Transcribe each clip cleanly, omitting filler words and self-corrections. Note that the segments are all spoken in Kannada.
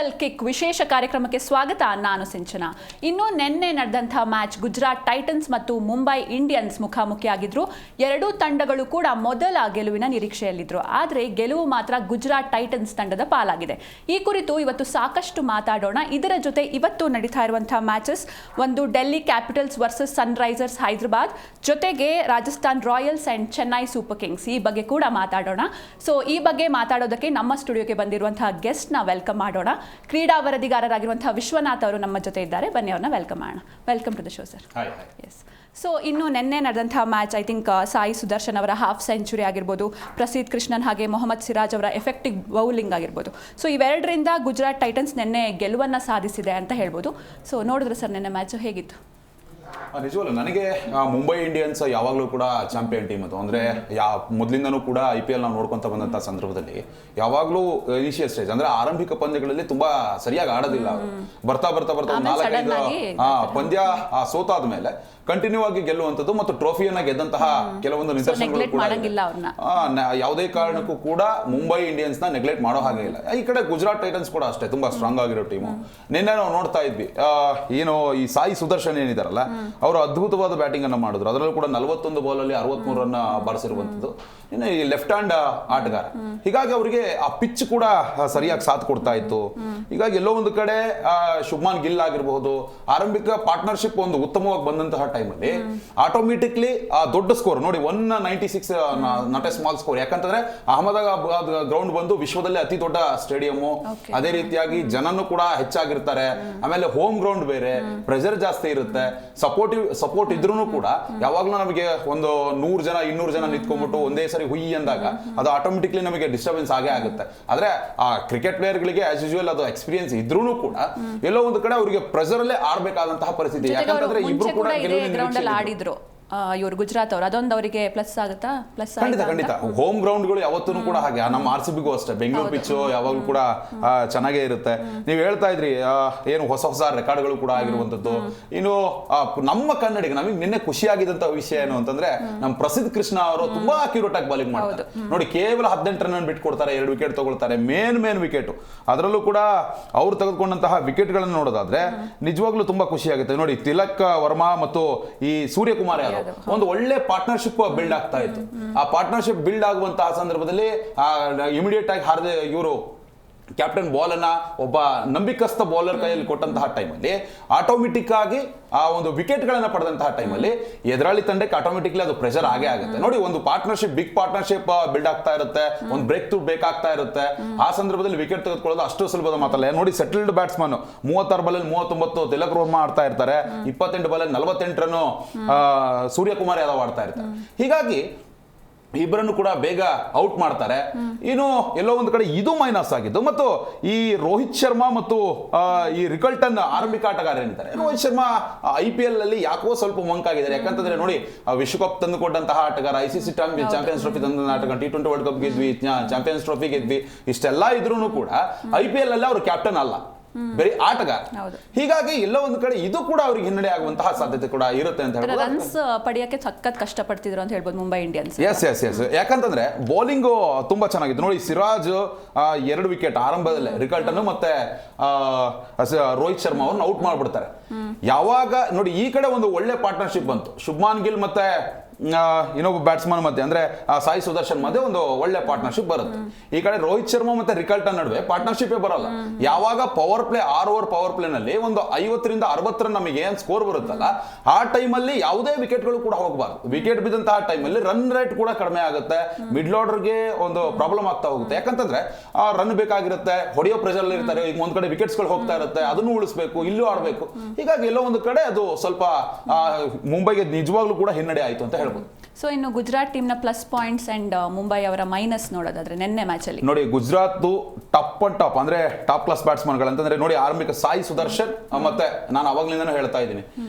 ಐಪಿಎಲ್ ಕಿಕ್ ವಿಶೇಷ ಕಾರ್ಯಕ್ರಮಕ್ಕೆ ಸ್ವಾಗತ. ನಾನು ಸಿಂಚನಾ. ಇನ್ನು ನಿನ್ನೆ ನಡೆದಂತಹ ಮ್ಯಾಚ್ ಗುಜರಾತ್ ಟೈಟನ್ಸ್ ಮತ್ತು ಮುಂಬೈ ಇಂಡಿಯನ್ಸ್ ಮುಖಾಮುಖಿಯಾಗಿದ್ರು. ಎರಡೂ ತಂಡಗಳು ಕೂಡ ಮೊದಲ ಗೆಲುವಿನ ನಿರೀಕ್ಷೆಯಲ್ಲಿದ್ರು. ಆದರೆ ಗೆಲುವು ಮಾತ್ರ ಗುಜರಾತ್ ಟೈಟನ್ಸ್ ತಂಡದ ಪಾಲಾಗಿದೆ. ಈ ಕುರಿತು ಇವತ್ತು ಸಾಕಷ್ಟು ಮಾತಾಡೋಣ. ಇದರ ಜೊತೆ ಇವತ್ತು ನಡೀತಾ ಇರುವಂತಹ ಮ್ಯಾಚಸ್ ಒಂದು Delhi Capitals versus Sunrisers Hyderabad, ಜೊತೆಗೆ Rajasthan Royals and Chennai Super Kings, ಈ ಬಗ್ಗೆ ಕೂಡ ಮಾತಾಡೋಣ. ಸೊ ಈ ಬಗ್ಗೆ ಮಾತಾಡೋದಕ್ಕೆ ನಮ್ಮ ಸ್ಟುಡಿಯೋಗೆ ಬಂದಿರುವಂತಹ ಗೆಸ್ಟ್ ನ ವೆಲ್ಕಮ್ ಮಾಡೋಣ. ಕ್ರೀಡಾ ವರದಿಗಾರರಾಗಿರುವಂತಹ ವಿಶ್ವನಾಥ್ ಅವರು ನಮ್ಮ ಜೊತೆ ಇದ್ದಾರೆ. ಬನ್ನಿ ಅವ್ರನ್ನ ವೆಲ್ಕಮ್ ಮಾಡೋಣ. Welcome to the show sir. Yes. So ಇನ್ನು ನಿನ್ನೆ ನಡೆದಂತಹ match, I think Sai Sudarshan ಅವರ ಹಾಫ್ ಸೆಂಚುರಿ ಆಗಿರ್ಬೋದು, ಪ್ರಸಿದ್ಧ ಕೃಷ್ಣನ್ ಹಾಗೆ ಮೊಹಮ್ಮದ್ ಸಿರಾಜ್ ಅವರ ಎಫೆಕ್ಟಿವ್ ಬೌಲಿಂಗ್ ಆಗಿರ್ಬೋದು. ಸೊ ಇವೆರಡರಿಂದ ಗುಜರಾತ್ ಟೈಟನ್ಸ್ ನಿನ್ನೆ ಗೆಲುವನ್ನು ಸಾಧಿಸಿದೆ ಅಂತ ಹೇಳ್ಬೋದು. ಸೊ ನೋಡಿದ್ರೆ ಸರ್ ನಿನ್ನೆ ಮ್ಯಾಚ್ ಹೇಗಿತ್ತು? ನಿಜವಲ್ಲ, ನನಗೆ ಮುಂಬೈ ಇಂಡಿಯನ್ಸ್ ಯಾವಾಗಲೂ ಕೂಡ ಚಾಂಪಿಯನ್ ಟೀಮ್ ಅದು. ಅಂದರೆ ಮೊದಲಿಂದನೂ ಕೂಡ IPL ನಾವು ನೋಡ್ಕೊಂತ ಬಂದಂಥ ಸಂದರ್ಭದಲ್ಲಿ ಯಾವಾಗಲೂ ಇನಿಷಿಯಲ್ ಸ್ಟೇಜ್ ಅಂದರೆ ಆರಂಭಿಕ ಪಂದ್ಯಗಳಲ್ಲಿ ತುಂಬಾ ಸರಿಯಾಗಿ ಆಡೋದಿಲ್ಲ ಅವರು. ಬರ್ತಾ ಬರ್ತಾ ಬರ್ತಾ 4-5 ಪಂದ್ಯ ಸೋತಾದ ಮೇಲೆ ಕಂಟಿನ್ಯೂ ಆಗಿ ಗೆಲ್ಲುವಂಥದ್ದು ಮತ್ತು ಟ್ರೋಫಿಯನ್ನ ಗೆದ್ದಂತಹ ಕೆಲವೊಂದು ನಿದರ್ಶನಗಳು ಕೂಡ ಯಾವುದೇ ಕಾರಣಕ್ಕೂ ಕೂಡ ಮುಂಬೈ ಇಂಡಿಯನ್ಸ್ ನ ನೆಗ್ಲೆಕ್ಟ್ ಮಾಡೋ ಹಾಗೆ ಇಲ್ಲ. ಈ ಕಡೆ ಗುಜರಾತ್ ಟೈಟನ್ಸ್ ಕೂಡ ಅಷ್ಟೇ, ತುಂಬಾ ಸ್ಟ್ರಾಂಗ್ ಆಗಿರೋ ಟೀಮು. ನಿನ್ನೆ ನಾವು ನೋಡ್ತಾ ಇದ್ವಿ, ಏನು ಈ ಸಾಯಿ ಸುದರ್ಶನ್ ಏನಿದಾರಲ್ಲ, ಅವರು ಅದ್ಭುತವಾದ ಬ್ಯಾಟಿಂಗ್ ಅನ್ನ ಮಾಡಿದ್ರು. ಅದರಲ್ಲೂ ಕೂಡ 41 ಬಾಲಲ್ಲಿ 63 ರನ್ ಬಾರಿಸಿರುವಂಥದ್ದು. ಇನ್ನು ಈ ಲೆಫ್ಟ್ ಹ್ಯಾಂಡ್ ಆಟಗಾರ, ಹೀಗಾಗಿ ಅವರಿಗೆ ಆ ಪಿಚ್ ಕೂಡ ಸರಿಯಾಗಿ ಸಾಥ್ ಕೊಡ್ತಾ ಇತ್ತು. ಹೀಗಾಗಿ ಎಲ್ಲೋ ಒಂದು ಕಡೆ ಶುಭ್ಮಾನ್ ಗಿಲ್ ಆಗಿರಬಹುದು, ಆರಂಭಿಕ ಪಾರ್ಟ್ನರ್ಶಿಪ್ ಒಂದು ಉತ್ತಮವಾಗಿ ಬಂದಂತಹ ಟೈಮಲ್ಲಿ ಆಟೋಮೆಟಿಕ್ಲಿ ಆ ದೊಡ್ಡ ಸ್ಕೋರ್ ನೋಡಿ, 196 ನಾಟ್ ಎ ಸ್ಮಾಲ್ ಸ್ಕೋರ್. ಯಾಕಂತಂದ್ರೆ ಅಹಮದಾಬಾದ್ ಗ್ರೌಂಡ್ ಬಂದು ವಿಶ್ವದಲ್ಲಿ ಅತಿ ದೊಡ್ಡ ಸ್ಟೇಡಿಯಂ, ಅದೇ ರೀತಿಯಾಗಿ ಜನನು ಕೂಡ ಹೆಚ್ಚಾಗಿರ್ತಾರೆ. ಆಮೇಲೆ ಹೋಮ್ ಗ್ರೌಂಡ್ ಬೇರೆ, ಪ್ರೆಷರ್ ಜಾಸ್ತಿ ಇರುತ್ತೆ. ಸಪೋರ್ಟ್ ಇದ್ರೂ ಕೂಡ ಯಾವಾಗ್ಲೂ ನಮಗೆ ಒಂದು 100 ಜನ 200 ಜನ ನಿಂತ್ಕೊಂಡ್ಬಿಟ್ಟು ಒಂದೇ ಸರಿ ಹುಯಿ ಅಂದಾಗ ಅದು ಆಟೋಮೆಟಿಕ್ಲಿ ನಮಗೆ ಡಿಸ್ಟರ್ಬೆನ್ಸ್ ಆಗೇ ಆಗುತ್ತೆ. ಆದ್ರೆ ಆ ಕ್ರಿಕೆಟ್ ಪ್ಲೇಯರ್ ಗಳಿಗೆ ಆಸ್ ಯೂಶುವಲ್ ಅದು ಎಕ್ಸ್ಪೀರಿಯನ್ಸ್ ಇದ್ರೂ ಕೂಡ ಎಲ್ಲೋ ಒಂದು ಕಡೆ ಅವರಿಗೆ ಪ್ರೆಷರ್ ಅಲ್ಲೇ ಆಡ್ಬೇಕಾದಂತಹ ಪರಿಸ್ಥಿತಿ. ಯಾಕಂತಂದ್ರೆ ಇಬ್ರು ಕೂಡ ಆಡಿದ್ರು ಇವರು ಗುಜರಾತ್ ಅವರು, ಅದೊಂದು ಅವರಿಗೆ ಪ್ಲಸ್ ಆಗುತ್ತಾ? ಪ್ಲಸ್ ಖಂಡಿತ. ಹೋಮ್ ಗ್ರೌಂಡ್ಗಳು ಯಾವತ್ತೂ ಕೂಡ ಹಾಗೆ, ನಮ್ಮ RCBಗೂ ಅಷ್ಟೇ, ಬೆಂಗಳೂರು ಪಿಚ್ ಯಾವಾಗಲೂ ಕೂಡ ಚೆನ್ನಾಗೇ ಇರುತ್ತೆ. ನೀವು ಹೇಳ್ತಾ ಇದ್ರಿ ಏನು ಹೊಸ ರೆಕಾರ್ಡ್ಗಳು ಕೂಡ ಆಗಿರುವಂತದ್ದು. ಇನ್ನು ನಮ್ಮ ಕನ್ನಡಿಗ ನಮಗೆ ನಿನ್ನೆ ಖುಷಿಯಾಗಿದ್ದಂತ ವಿಷಯ ಏನು ಅಂತಂದ್ರೆ, ನಮ್ಮ ಪ್ರಸಿದ್ಧ ಕೃಷ್ಣ ಅವರು ತುಂಬಾ ಅಕ್ಯುರೇಟ್ ಆಗಿ ಬಾಲಿಂಗ್ ಮಾಡ್ತಾರೆ ನೋಡಿ. ಕೇವಲ 18 ರನ್ ಬಿಟ್ಟು ಕೊಡ್ತಾರೆ, 2 ವಿಕೆಟ್ ತಗೊಳ್ತಾರೆ. ಮೇನ್ ವಿಕೆಟ್, ಅದರಲ್ಲೂ ಕೂಡ ಅವ್ರು ತೆಗೆದುಕೊಂಡಂತಹ ವಿಕೆಟ್ ಗಳನ್ನ ನೋಡೋದಾದ್ರೆ ನಿಜವಾಗ್ಲೂ ತುಂಬಾ ಖುಷಿ ಆಗುತ್ತೆ ನೋಡಿ. ತಿಲಕ್ ವರ್ಮಾ ಮತ್ತು ಈ ಸೂರ್ಯಕುಮಾರ್ ಯಾದವ್ ಒಂದು ಒಳ್ಳೆ ಪಾರ್ಟ್ನರ್ಶಿಪ್ ಬಿಲ್ಡ್ ಆಗ್ತಾ ಇತ್ತು. ಆ ಪಾರ್ಟ್ನರ್ಶಿಪ್ ಬಿಲ್ಡ್ ಆಗುವಂತಹ ಸಂದರ್ಭದಲ್ಲಿ ಇಮಿಡಿಯೇಟ್ ಆಗಿ ಹಾರದೆ ಇವರು ಕ್ಯಾಪ್ಟನ್ ಬಾಲ್ ಅನ್ನ ಒಬ್ಬ ನಂಬಿಕಸ್ಥ ಬೌಲರ್ ಕೈಯಲ್ಲಿ ಕೊಟ್ಟಂತಹ ಟೈಮಲ್ಲಿ ಆಟೋಮೆಟಿಕ್ ಆಗಿ ಆ ಒಂದು ವಿಕೆಟ್ ಗಳನ್ನ ಪಡೆದಂತಹ ಟೈಮಲ್ಲಿ ಎದುರಾಳಿ ತಂಡಕ್ಕೆ ಆಟೋಮೆಟಿಕ್ಲಿ ಅದು ಪ್ರೆಷರ್ ಆಗೇ ಆಗುತ್ತೆ ನೋಡಿ. ಒಂದು ಪಾರ್ಟ್ನರ್ಶಿಪ್, ಬಿಗ್ ಪಾರ್ಟ್ನರ್ಶಿಪ್ ಬಿಲ್ಡ್ ಆಗ್ತಾ ಇರುತ್ತೆ, ಒಂದು ಬ್ರೇಕ್ ಥ್ರೂ ಬೇಕಾಗ್ತಾ ಇರುತ್ತೆ. ಆ ಸಂದರ್ಭದಲ್ಲಿ ವಿಕೆಟ್ ತೆಗೆದುಕೊಳ್ಳೋದು ಅಷ್ಟು ಸುಲಭದ ಮಾತಲ್ಲ ನೋಡಿ. ಸೆಟಲ್ಡ್ ಬ್ಯಾಟ್ಸ್ಮನ್ 36 ಬಾಲಲ್ಲಿ 39 ತಿಲಕ್ ವರ್ಮಾ ಆಡ್ತಾ ಇರ್ತಾರೆ, 28 ಬಾಲಲ್ಲಿ 48 ರನ್ ಸೂರ್ಯಕುಮಾರ್ ಯಾದವ್ ಆಡ್ತಾ ಇರ್ತಾರೆ. ಹೀಗಾಗಿ ಇಬ್ಬರನ್ನು ಕೂಡ ಬೇಗ ಔಟ್ ಮಾಡ್ತಾರೆ. ಇನ್ನು ಎಲ್ಲೋ ಒಂದು ಕಡೆ ಇದು ಮೈನಸ್ ಆಗಿದ್ದು. ಮತ್ತು ಈ ರೋಹಿತ್ ಶರ್ಮಾ ಮತ್ತು ಈ ರಿಕಲ್ಟನ್ ಆರಂಭಿಕ ಆಟಗಾರ ಏನಿದ್ದಾರೆ, ರೋಹಿತ್ ಶರ್ಮಾ IPL ಅಲ್ಲಿ ಯಾಕೋ ಸ್ವಲ್ಪ ಮಂಕಾಗಿದ್ದಾರೆ. ಯಾಕಂತಂದ್ರೆ ನೋಡಿ, ವಿಶ್ವಕಪ್ ತಂದುಕೊಟ್ಟಂತಹ ಆಟಗಾರ, ICC ಚಾಂಪಿಯನ್ಸ್ ಟ್ರೋಫಿ ತಂದ ಆಟಗಾರ, T20 ವರ್ಲ್ಡ್ ಕಪ್ ಗೆದ್ವಿ, ಚಾಂಪಿಯನ್ಸ್ ಟ್ರೋಫಿ ಗೆದ್ವಿ, ಇಷ್ಟೆಲ್ಲ ಇದ್ರೂ ಕೂಡ IPL ಅಲ್ಲಿ ಅವರು ಕ್ಯಾಪ್ಟನ್ ಅಲ್ಲ, ಬರೀ ಆಟಗಾರ. ಹೀಗಾಗಿ ಎಲ್ಲೋ ಒಂದು ಕಡೆ ಇದು ಕೂಡ ಅವ್ರಿಗೆ ಹಿನ್ನಡೆ ಆಗುವಂತಹ ಸಾಧ್ಯತೆ ಕೂಡ ಇರುತ್ತೆ ಅಂತ ಹೇಳ್ಬೋದು. ರನ್ಸ್ ಪಡೆಯಕ್ಕೆ ಸಖತ್ ಕಷ್ಟಪಡ್ತಿದ್ರು ಅಂತ ಹೇಳ್ಬೋದು ಮುಂಬೈ ಇಂಡಿಯನ್ಸ್. ಎಸ್. ಯಾಕಂತಂದ್ರೆ ಬೌಲಿಂಗ್ ತುಂಬಾ ಚೆನ್ನಾಗಿತ್ತು ನೋಡಿ. ಸಿರಾಜ್ 2 ವಿಕೆಟ್ ಆರಂಭದಲ್ಲೇ ರಿಕಲ್ಟನ್ ಮತ್ತೆ ರೋಹಿತ್ ಶರ್ಮಾ ಅವ್ರನ್ನ ಔಟ್ ಮಾಡ್ಬಿಡ್ತಾರೆ. ಯಾವಾಗ ನೋಡಿ ಈ ಕಡೆ ಒಂದು ಒಳ್ಳೆ ಪಾರ್ಟ್ನರ್ಶಿಪ್ ಬಂತು, ಶುಭ್ಮಾನ್ ಗಿಲ್ ಮತ್ತೆ ಇನ್ನೊಬ್ಬ ಬ್ಯಾಟ್ಸ್ಮನ್ ಮಧ್ಯೆ ಅಂದ್ರೆ ಸಾಯಿ ಸುದರ್ಶನ್ ಮಧ್ಯೆ ಒಂದು ಒಳ್ಳೆ ಪಾರ್ಟ್ನರ್ಶಿಪ್ ಬರುತ್ತೆ. ಈ ಕಡೆ ರೋಹಿತ್ ಶರ್ಮಾ ಮತ್ತೆ ರಿಕಲ್ಟನ್ ನಡುವೆ ಪಾರ್ಟ್ನರ್ಶಿಪ್ ಬರಲ್ಲ. ಯಾವಾಗ power play 6 over power play ನಲ್ಲಿ ಒಂದು 50ರಿಂದ 60 ರನ್ ನಮಗೆ ಏನ್ ಸ್ಕೋರ್ ಬರುತ್ತಲ್ಲ, ಆ ಟೈಮಲ್ಲಿ ಯಾವುದೇ ವಿಕೆಟ್ಗಳು ಕೂಡ ಹೋಗಬಾರ್ದು. ವಿಕೆಟ್ ಬಿದ್ದಂತಹ ಟೈಮಲ್ಲಿ ರನ್ ರೇಟ್ ಕೂಡ ಕಡಿಮೆ ಆಗುತ್ತೆ, ಮಿಡ್ಲ್ ಆರ್ಡರ್ಗೆ ಒಂದು ಪ್ರಾಬ್ಲಮ್ ಆಗ್ತಾ ಹೋಗುತ್ತೆ. ಯಾಕಂತಂದ್ರೆ ರನ್ ಬೇಕಾಗಿರುತ್ತೆ, ಹೊಡೆಯೋ ಪ್ರೆಷರ್ ಅಲ್ಲಿ ಇರ್ತಾರೆ. ಈಗ ಒಂದ್ ಕಡೆ ವಿಕೆಟ್ಸ್ ಗಳು ಹೋಗ್ತಾ ಇರುತ್ತೆ, ಅದನ್ನು ಉಳಿಸಬೇಕು, ಇಲ್ಲೂ ಆಡಬೇಕು. ಹೀಗಾಗಿ ಎಲ್ಲೋ ಒಂದು ಕಡೆ ಅದು ಸ್ವಲ್ಪ ಮುಂಬೈಗೆ ನಿಜವಾಗ್ಲೂ ಕೂಡ ಹಿನ್ನಡೆ ಆಯ್ತು ಅಂತ ಹೇಳ್ಬೋದು. ಸೊ ಇನ್ನು ಗುಜರಾತ್ ಟೀಮ್ ನ ಪ್ಲಸ್ ಪಾಯಿಂಟ್ಸ್ ಅಂಡ್ ಮುಂಬೈ ಅವರ ಮೈನಸ್ ನೋಡೋದಾದ್ರೆ ನಿನ್ನೆ ಮ್ಯಾಚ್ ಅಲ್ಲಿ ನೋಡಿ, ಗುಜರಾತ್ ಟಾಪ್ ಅಂದ್ರೆ ಟಾಪ್ ಕ್ಲಾಸ್ ಬ್ಯಾಟ್ಸ್ಮನ್ ಗಳಂತಂದ್ರೆ ನೋಡಿ, ಆರಂಭಿಕ ಸಾಯಿ ಸುದರ್ಶನ್ ಮತ್ತೆ ನಾನು ಅವಾಗ್ಲಿಂದನೂ ಹೇಳ್ತಾ ಇದ್ದೀನಿ,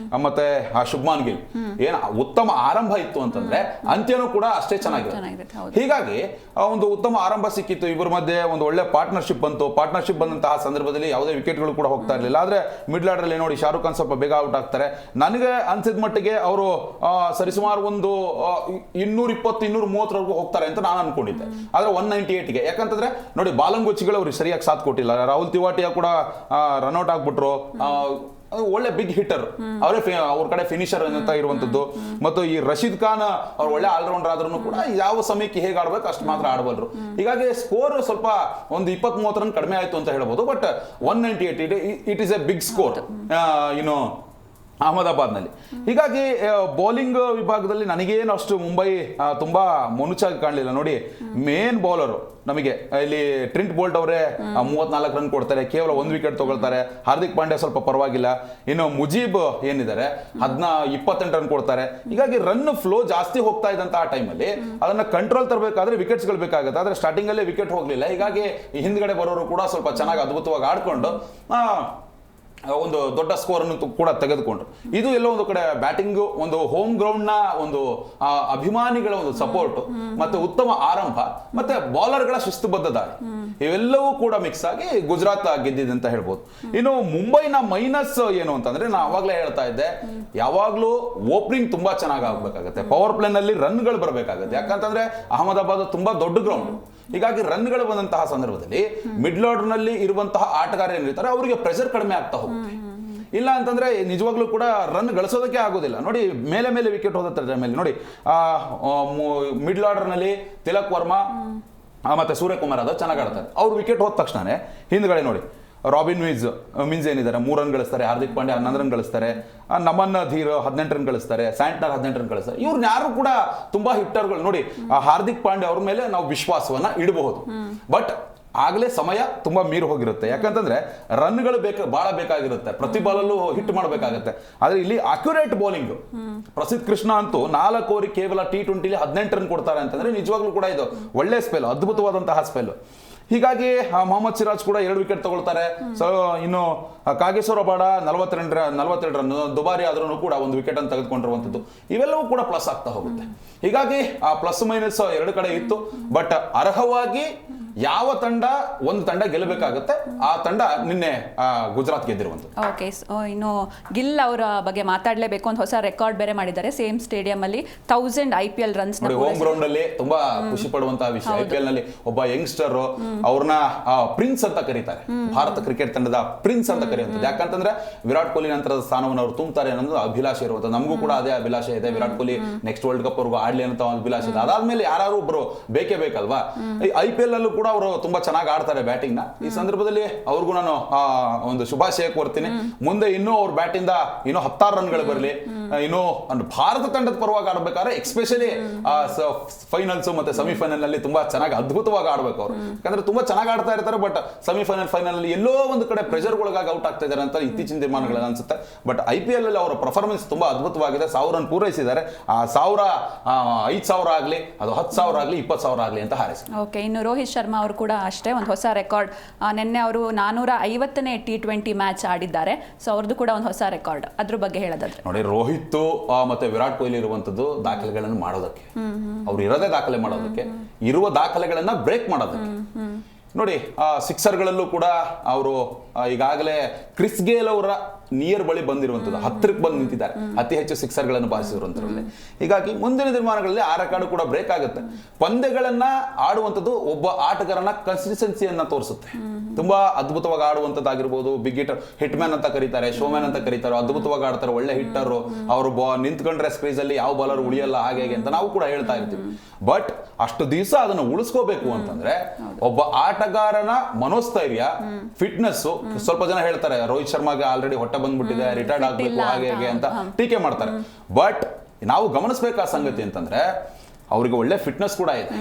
ಮತ್ತೆ ಶುಭ್ಮಾನ್ ಗಿಲ್ ಏನ್ ಉತ್ತಮ ಆರಂಭ ಇತ್ತು ಅಂತಂದ್ರೆ ಅಂತ್ಯನೂ ಕೂಡ ಅಷ್ಟೇ ಚೆನ್ನಾಗಿರುತ್ತೆ. ಹೀಗಾಗಿ ಒಂದು ಉತ್ತಮ ಆರಂಭ ಸಿಕ್ಕಿತ್ತು, ಇಬ್ಬರ ಮಧ್ಯೆ ಒಂದು ಒಳ್ಳೆ ಪಾರ್ಟ್ನರ್ಶಿಪ್ ಬಂತು. ಪಾರ್ಟ್ನರ್ಶಿಪ್ ಬಂದಂತಹ ಸಂದರ್ಭದಲ್ಲಿ ಯಾವುದೇ ವಿಕೆಟ್ಗಳು ಕೂಡ ಹೋಗ್ತಾ ಇರಲಿಲ್ಲ. ಆದ್ರೆ ಮಿಡ್ಲ್ ಆರ್ಡರ್ ಅಲ್ಲಿ ನೋಡಿ, ಶಾರುಖ್ ಶಾರುಖ್ ಖಾನ್ ಸ್ವಲ್ಪ ಬೇಗ ಔಟ್ ಆಗ್ತಾರೆ. ನನಗೆ ಅನ್ಸಿದ ಮಟ್ಟಿಗೆ ಅವರು ಸರಿಸುಮಾರು ಒಂದು 220-230 ಹೋಗ್ತಾರೆ ಅಂತ ನಾನು ಅನ್ಕೊಂಡಿದ್ದೆ. ಆದ್ರೆ 198ಗೆ, ಯಾಕಂತಂದ್ರೆ ನೋಡಿ ಬಾಲಂಗುಚ್ಚಿಗಳು ಅವ್ರಿಗೆ ಸರಿಯಾಗಿ ಸಾಥ್ ಕೊಟ್ಟಿಲ್ಲ. ರಾಹುಲ್ ತಿವಾಟಿಯಾ ಕೂಡ ರನ್ಔಟ್ ಆಗ್ಬಿಟ್ರು. ಒಳ್ಳೆ ಬಿಗ್ ಹಿಟ್ಟರ್ ಅವರೇ, ಅವ್ರ ಕಡೆ ಫಿನಿಶರ್ ಅಂತ ಇರುವಂತದ್ದು. ಮತ್ತು ಈ ರಶೀದ್ ಖಾನ್ ಅವ್ರು ಒಳ್ಳೆ ಆಲ್ರೌಂಡರ್ ಆದ್ರೂ ಕೂಡ ಯಾವ ಸಮಯಕ್ಕೆ ಹೇಗೆ ಆಡ್ಬೇಕು ಅಷ್ಟು ಮಾತ್ರ ಆಡಬಲ್ಲರು. ಹೀಗಾಗಿ ಸ್ಕೋರ್ ಸ್ವಲ್ಪ ಒಂದು 20-30 ರನ್ ಕಡಿಮೆ ಆಯ್ತು ಅಂತ ಹೇಳ್ಬೋದು. But 198 it is a big score ಅಹಮದಾಬಾದ್ನಲ್ಲಿ. ಹೀಗಾಗಿ ಬೌಲಿಂಗ್ ವಿಭಾಗದಲ್ಲಿ ನನಗೇನು ಅಷ್ಟು ಮುಂಬೈ ತುಂಬಾ ಮೊನುಚಾಗಿ ಕಾಣಲಿಲ್ಲ. ನೋಡಿ, ಮೇನ್ ಬೌಲರು ನಮಗೆ ಇಲ್ಲಿ ಟ್ರಿಂಟ್ ಬೋಲ್ಟ್ ಅವರೇ 34 ರನ್ ಕೊಡ್ತಾರೆ, ಕೇವಲ 1 ವಿಕೆಟ್ ತಗೊಳ್ತಾರೆ. ಹಾರ್ದಿಕ್ ಪಾಂಡ್ಯ ಸ್ವಲ್ಪ ಪರವಾಗಿಲ್ಲ. ಇನ್ನು ಮುಜೀಬ್ ಏನಿದ್ದಾರೆ 28 ರನ್ ಕೊಡ್ತಾರೆ. ಹೀಗಾಗಿ ರನ್ ಫ್ಲೋ ಜಾಸ್ತಿ ಹೋಗ್ತಾ ಇದ್ದಂತ ಆ ಟೈಮಲ್ಲಿ ಅದನ್ನ ಕಂಟ್ರೋಲ್ ತರಬೇಕಾದ್ರೆ ವಿಕೆಟ್ಸ್ ಗಳು ಬೇಕಾಗುತ್ತೆ. ಆದ್ರೆ ಸ್ಟಾರ್ಟಿಂಗ್ ಅಲ್ಲೇ ವಿಕೆಟ್ ಹೋಗ್ಲಿಲ್ಲ. ಹೀಗಾಗಿ ಹಿಂದ್ಗಡೆ ಬರೋರು ಕೂಡ ಸ್ವಲ್ಪ ಚೆನ್ನಾಗಿ ಅದ್ಭುತವಾಗಿ ಆಡ್ಕೊಂಡು ಒಂದು ದೊಡ್ಡ ಸ್ಕೋರ್ ಅನ್ನು ಕೂಡ ತೆಗೆದುಕೊಂಡ್ರು. ಇದು ಎಲ್ಲೋ ಒಂದು ಕಡೆ ಬ್ಯಾಟಿಂಗ್, ಒಂದು ಹೋಮ್ ಗ್ರೌಂಡ್ ನ ಒಂದು ಅಭಿಮಾನಿಗಳ ಒಂದು ಸಪೋರ್ಟ್, ಮತ್ತೆ ಉತ್ತಮ ಆರಂಭ, ಮತ್ತೆ ಬೌಲರ್ಗಳ ಶಿಸ್ತುಬದ್ಧ ದಾಳಿ, ಇವೆಲ್ಲವೂ ಕೂಡ ಮಿಕ್ಸ್ ಆಗಿ ಗುಜರಾತ್ ಗೆದ್ದಿದೆ ಅಂತ ಹೇಳ್ಬೋದು. ಇನ್ನು ಮುಂಬೈನ ಮೈನಸ್ ಏನು ಅಂತಂದ್ರೆ, ನಾನು ಅವಾಗಲೇ ಹೇಳ್ತಾ ಇದ್ದೆ, ಯಾವಾಗ್ಲೂ ಓಪನಿಂಗ್ ತುಂಬಾ ಚೆನ್ನಾಗಿ ಆಗ್ಬೇಕಾಗತ್ತೆ. ಪವರ್ ಪ್ಲೇ ನಲ್ಲಿ ರನ್ಗಳು ಬರಬೇಕಾಗತ್ತೆ. ಯಾಕಂತಂದ್ರೆ ಅಹಮದಾಬಾದ್ ತುಂಬಾ ದೊಡ್ಡ ಗ್ರೌಂಡ್. ಹೀಗಾಗಿ ರನ್ಗಳು ಬಂದಂತಹ ಸಂದರ್ಭದಲ್ಲಿ ಮಿಡ್ಲ್ ಆರ್ಡರ್ ನಲ್ಲಿ ಇರುವಂತಹ ಆಟಗಾರ ಏನಿರ್ತಾರೆ ಅವರಿಗೆ ಪ್ರೆಷರ್ ಕಡಿಮೆ ಆಗ್ತಾ ಹೋಗುತ್ತೆ. ಇಲ್ಲ ಅಂತಂದ್ರೆ ನಿಜವಾಗ್ಲೂ ಕೂಡ ರನ್ ಗಳಿಸೋದಕ್ಕೆ ಆಗೋದಿಲ್ಲ. ನೋಡಿ, ಮೇಲೆ ಮೇಲೆ ವಿಕೆಟ್ ಹೋದ ಟೈಮಲ್ಲಿ ನೋಡಿ, ಮಿಡ್ಲ್ ಆರ್ಡರ್ ನಲ್ಲಿ ತಿಲಕ್ ವರ್ಮಾ ಮತ್ತೆ ಸೂರ್ಯಕುಮಾರ್ ಯಾದವ್ ಚೆನ್ನಾಗಿ ಆಡ್ತಾರೆ. ಅವ್ರು ವಿಕೆಟ್ ಹೋದ ತಕ್ಷಣ ಹಿಂದ್ಗಡೆ ನೋಡಿ ರಾಬಿನ್ ಮಿನ್ಸ್ ಏನಿದ್ದಾರೆ 3 ರನ್ ಗಳಿಸ್ತಾರೆ, ಹಾರ್ದಿಕ್ ಪಾಂಡ್ಯ 11 ರನ್ ಗಳಿಸ್ತಾರೆ, ನಮನ್ ಧೀರ್ 18 ರನ್ ಗಳಿಸ್ತಾರೆ, ಸ್ಯಾಂಟ್ನರ್ 18 ರನ್ ಗಳಿಸ್ತಾರೆ. ಇವ್ರನ್ನ ಯಾರು ಕೂಡ ತುಂಬಾ ಹಿಟ್ಟರ್ಗಳು. ನೋಡಿ, ಹಾರ್ದಿಕ್ ಪಾಂಡ್ಯ ಅವ್ರ ಮೇಲೆ ನಾವು ವಿಶ್ವಾಸವನ್ನ ಇಡಬಹುದು. ಬಟ್ ಆಗ್ಲೇ ಸಮಯ ತುಂಬಾ ಮೀರಿ ಹೋಗಿರುತ್ತೆ. ಯಾಕಂತಂದ್ರೆ ರನ್ಗಳು ಬಹಳ ಬೇಕಾಗಿರುತ್ತೆ, ಪ್ರತಿ ಬಾಲಲ್ಲೂ ಹಿಟ್ ಮಾಡಬೇಕಾಗುತ್ತೆ. ಆದ್ರೆ ಇಲ್ಲಿ ಅಕ್ಯುರೇಟ್ ಬೌಲಿಂಗ್. ಪ್ರಸಿದ್ಧ ಕೃಷ್ಣ ಅಂತೂ 4 ಓವರ್ ಕೇವಲ T20 18 ರನ್ ಕೊಡ್ತಾರೆ ಅಂತಂದ್ರೆ ನಿಜವಾಗ್ಲೂ ಕೂಡ ಇದು ಒಳ್ಳೆ ಸ್ಪೆಲ್, ಅದ್ಭುತವಾದಂತಹ ಸ್ಪೆಲ್. ಹೀಗಾಗಿ ಮೊಹಮ್ಮದ್ ಸಿರಾಜ್ ಕೂಡ 2 ವಿಕೆಟ್ ತಗೊಳ್ತಾರೆ. ಸೊ ಇನ್ನು ಕಾಗೇಶ್ವರ ಬಾಡ 42 ರನ್ ದುಬಾರಿ ಆದ್ರೂ ಕೂಡ 1 ವಿಕೆಟ್ ಅನ್ನು ತೆಗೆದುಕೊಂಡಿರುವಂತದ್ದು. ಇವೆಲ್ಲವೂ ಕೂಡ ಪ್ಲಸ್ ಆಗ್ತಾ ಹೋಗುತ್ತೆ. ಹೀಗಾಗಿ ಆ ಪ್ಲಸ್ ಮೈನಸ್ 2 ಕಡೆ ಇತ್ತು. ಬಟ್ ಅರ್ಹವಾಗಿ ಯಾವ ತಂಡ ಒಂದು ತಂಡ ಗೆಲ್ಲಬೇಕಾಗುತ್ತೆ, ಆ ತಂಡ ನಿನ್ನೆ ಗುಜರಾತ್ ಗೆದ್ದಿರುವಂಥದ್ದು. ಓಕೆ, ಇನ್ನು ಗಿಲ್ ಅವರ ಬಗ್ಗೆ ಮಾತಾಡಲೇಬೇಕು. ಒಂದು ಹೊಸ ರೆಕಾರ್ಡ್ ಬೇರೆ ಮಾಡಿದ್ದಾರೆ. ಸೇಮ್ ಸ್ಟೇಡಿಯಂ ಅಲ್ಲಿ 1000 IPL ರನ್ಸ್. ಹೋಮ್ ಗ್ರೌಂಡ್ ಅಲ್ಲಿ ತುಂಬಾ ಖುಷಿ ಪಡುವಂತಹ ವಿಷಯ. IPL ನಲ್ಲಿ ಒಬ್ಬ ಯಂಗ್ಸ್ಟರ್, ಅವ್ರನ್ನ ಪ್ರಿನ್ಸ್ ಅಂತ ಕರೀತಾರೆ. ಭಾರತ ಕ್ರಿಕೆಟ್ ತಂಡದ ಪ್ರಿನ್ಸ್ ಅಂತ ಕರೆಯುವಂಥದ್ದು. ಯಾಕಂತಂದ್ರೆ ವಿರಾಟ್ ಕೊಹ್ಲಿ ನಂತರದ ಸ್ಥಾನವನ್ನು ಅವರು ತುಂಬುತ್ತಾರೆ ಅನ್ನೋದು ಅಭಿಲಾಷೆ ಇರುವಂಥದ್ದು. ನಮಗೂ ಕೂಡ ಅದೇ ಅಭಿಲಾಷೆ ಇದೆ. Virat Kohli next world cup ವರ್ಗು ಆಡ್ಲಿ ಅಂತ ಅಭಿಲಾಷೆ ಇದೆ. ಅದಾದ್ಮೇಲೆ ಯಾರು ಒಬ್ರು ಬೇಕೇ ಬೇಕಲ್ವಾ. IPL ಅಲ್ಲೂ ಕೂಡ ಅವರು ತುಂಬಾ ಚೆನ್ನಾಗಿ ಆಡ್ತಾರೆ ಬ್ಯಾಟಿಂಗ್ ನ. ಈ ಸಂದರ್ಭದಲ್ಲಿ ಅವ್ರಿಗೂ ನಾನು ಒಂದು ಶುಭಾಶಯ ಕೋರ್ತೀನಿ. ಮುಂದೆ ಇನ್ನೂ ಅವ್ರ ಬ್ಯಾಟ್ ಇಂದ ಇನ್ನೂ 16 ರನ್ಗಳು ಬರಲಿ. ಇನ್ನು ಭಾರತ ತಂಡದ ಪರವಾಗಿ ಆಡ್ಬೇಕಾದ್ರೆ ಎಕ್ಸ್ಪೆಷಲಿ ಫೈನಲ್ಸ್ ಮತ್ತೆ ಸೆಮಿಫೈನಲ್ ನಲ್ಲಿ ತುಂಬಾ ಚೆನ್ನಾಗಿ ಅದ್ಭುತವಾಗಿ ಆಡ್ಬೇಕು ಅವರು. ಯಾಕಂದ್ರೆ ತುಂಬಾ ಚೆನ್ನಾಗಿ ಆಡ್ತಾ ಇರ್ತಾರೆ. ಬಟ್ ಸೆಮಿಫೈನಲ್ ಫೈನಲ್ ಅಲ್ಲಿ ಎಲ್ಲೋ ಒಂದು ಕಡೆ ಪ್ರೆಷರ್ ಒಳಗಾಗಿ ಔಟ್ ಆಗ್ತಾ ಇದ್ದಾರೆ ಅಂತ ಇತ್ತೀಚಿನ ದಿನಮಾನಗಳಲ್ಲಿ ಅನ್ಸುತ್ತೆ. ಬಟ್ IPL ಅಲ್ಲಿ ಅವರ ಪರ್ಫಾರ್ಮೆನ್ಸ್ ತುಂಬಾ ಅದ್ಭುತವಾಗಿದೆ. 1000 ರನ್ ಪೂರೈಸಿದ್ದಾರೆ. 5,000 ಆಗ್ಲಿ, ಅದು 10,000 ಆಗ್ಲಿ, 20,000 ಆಗ್ಲಿ ಅಂತ ಹಾರೈಸಿ. ಓಕೆ, ಇನ್ನು ರೋಹಿತ್ ಶರ್ಮಾ ಅವರು ಕೂಡ ಅಷ್ಟೇ ಒಂದು ಹೊಸ ರೆಕಾರ್ಡ್. ನಿನ್ನೆ ಅವರು 450ನೇ T20 ಮ್ಯಾಚ್ ಆಡಿದ್ದಾರೆ. ಸೊ ಅವ್ರದ್ದು ಕೂಡ ಒಂದು ಹೊಸ ರೆಕಾರ್ಡ್. ಅದ್ರ ಬಗ್ಗೆ ಹೇಳೋದಾದ್ರೆ ನೋಡಿ, ರೋಹಿತ್ ಮತ್ತೆ ವಿರಾಟ್ ಕೊಹ್ಲಿ ಇರುವಂತದ್ದು ದಾಖಲೆಗಳನ್ನು ಮಾಡೋದಕ್ಕೆ, ಅವ್ರು ಇರೋದೇ ದಾಖಲೆ ಮಾಡೋದಕ್ಕೆ, ಇರುವ ದಾಖಲೆಗಳನ್ನ ಬ್ರೇಕ್ ಮಾಡೋದಕ್ಕೆ. ನೋಡಿ, ಸಿಕ್ಸರ್ಗಳಲ್ಲೂ ಕೂಡ ಅವರು ಈಗಾಗಲೇ ಕ್ರಿಸ್ ಗೇಲ್ ಅವರ ನಿಯರ್ ಬಳಿ ಬಂದಿರುವಂಥದ್ದು, ಹತ್ತಿರಕ್ಕೆ ಬಂದು ನಿಂತಿದ್ದಾರೆ ಅತಿ ಹೆಚ್ಚು ಸಿಕ್ಸರ್ಗಳನ್ನು ಬಾರಿಸಿರುವಂಥದ್ರಲ್ಲಿ. ಹೀಗಾಗಿ ಮುಂದಿನ ದಿನಮಾನಗಳಲ್ಲಿ ಆ ರೆಕಾರ್ಡ್ ಕೂಡ ಬ್ರೇಕ್ ಆಗುತ್ತೆ. ಪಂದ್ಯಗಳನ್ನ ಆಡುವಂಥದ್ದು ಒಬ್ಬ ಆಟಗಾರನ ಕನ್ಸಿಸ್ಟೆನ್ಸಿಯನ್ನ ತೋರಿಸುತ್ತೆ. ತುಂಬಾ ಅದ್ಭುತವಾಗಿ ಆಡುವಂಥದ್ದಾಗಿರ್ಬೋದು. ಬಿಗ್ ಹಿಟ್ ಮ್ಯಾನ್ ಅಂತ ಕರೀತಾರೆ, ಶೋ ಮ್ಯಾನ್ ಅಂತ ಕರೀತಾರೆ. ಅದ್ಭುತವಾಗಿ ಆಡ್ತಾರೆ, ಒಳ್ಳೆ ಹಿಟ್ಟರು. ಅವರು ನಿಂತ್ಕೊಂಡ್ರೆ ಸ್ಕ್ರೀಸ್ ಅಲ್ಲಿ ಯಾವ ಬಾಲರ್ ಉಳಿಯಲ್ಲ ಹಾಗೆ ಅಂತ ನಾವು ಕೂಡ ಹೇಳ್ತಾ ಇರ್ತೀವಿ. ಬಟ್ ಅಷ್ಟು ದಿವಸ ಅದನ್ನು ಉಳಿಸ್ಕೋಬೇಕು ಅಂತಂದ್ರೆ ಒಬ್ಬ ಆಟಗಾರನ ಮನೋಸ್ಥೈರ್ಯ, ಫಿಟ್ನೆಸ್. ಸ್ವಲ್ಪ ಜನ ಹೇಳ್ತಾರೆ ರೋಹಿತ್ ಶರ್ಮಾಗೆ ಆಲ್ರೆಡಿ ಹೊಟ್ಟೆ ಬಂದ್ಬಿಟ್ಟಿದೆ, ರಿಟೈರ್ಡ್ ಆಗ್ಬೇಕು ಹಾಗೆ ಅಂತ ಟೀಕೆ ಮಾಡ್ತಾರೆ. ಬಟ್ ನಾವು ಗಮನಿಸಬೇಕಾದ ಸಂಗತಿ ಅಂತಂದ್ರೆ ಅವರಿಗೆ ಒಳ್ಳೆ ಫಿಟ್ನೆಸ್ ಕೂಡ ಇದೆ.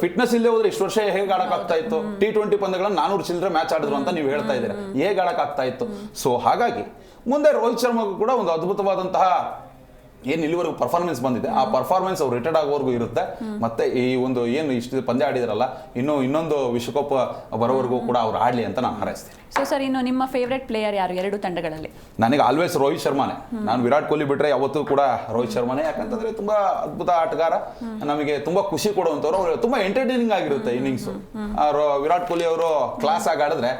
ಫಿಟ್ನೆಸ್ ಇಲ್ಲದೆ ಹೋದ್ರೆ ಇಷ್ಟು ವರ್ಷ ಹೇಗೆ ಆಡಕ್ಕಾಗ್ತಾ ಇತ್ತು? T20 ಪಂದ್ಯಗಳನ್ನ 400 ಚಿಲ್ಲರೆ ಮ್ಯಾಚ್ ಆಡಿದ್ರು ಅಂತ ನೀವು ಹೇಳ್ತಾ ಇದ್ದೀರಾ. ಹೇಗೆ ಆಡಕ್ಕಾಗ್ತಾ ಇತ್ತು? ಸೊ ಹಾಗಾಗಿ ಮುಂದೆ ರೋಹಿತ್ ಶರ್ಮಾಗೂ ಕೂಡ ಒಂದು ಅದ್ಭುತವಾದಂತಹ ಏನು ಇಲ್ಲಿವರೆಗೂ ಪರ್ಫಾರ್ಮೆನ್ಸ್ ಬಂದಿದೆ, ಆ ಪರ್ಫಾರ್ಮೆನ್ಸ್ ಅವ್ರು ರಿಟೈರ್ಡ್ ಆಗೋವರೆಗೂ ಇರುತ್ತೆ. ಮತ್ತೆ ಈ ಒಂದು ಏನು ಇಷ್ಟು ಪಂದ್ಯ ಆಡಿದ್ರಲ್ಲ, ಇನ್ನೊಂದು ವಿಶ್ವಕಪ್ ಬರೋವರೆಗೂ ಕೂಡ ಅವ್ರು ಆಡ್ಲಿ ಅಂತ ನಾನು ಹಾರೈಸ್ತೀನಿ. ಸೊ ಸರ್, ಇನ್ನು ನಿಮ್ಮ ಫೇವ್ರೆಟ್ ಪ್ಲೇಯರ್ ಯಾರು ಎರಡು ತಂಡಗಳಲ್ಲಿ? ನನಗೆ ಆಲ್ವೇಸ್ ರೋಹಿತ್ ಶರ್ಮಾನೇ. ನಾನು ವಿರಾಟ್ ಕೊಹ್ಲಿ ಬಿಟ್ರೆ ಯಾವತ್ತೂ ಕೂಡ ರೋಹಿತ್ ಶರ್ಮಾನೇ. ಯಾಕಂತಂದ್ರೆ ತುಂಬಾ ಅದ್ಭುತ ಆಟಗಾರ, ನಮಗೆ ತುಂಬಾ ಖುಷಿ ಕೊಡುವಂತವ್ರು. ಅವರು ತುಂಬಾ ಎಂಟರ್ಟೈನಿಂಗ್ ಆಗಿರುತ್ತೆ ಇನ್ನಿಂಗ್ಸ್. ವಿರಾಟ್ ಕೊಹ್ಲಿ ಅವರು ಕ್ಲಾಸ್ ಆಗಿ ಆಡಿದ್ರೆ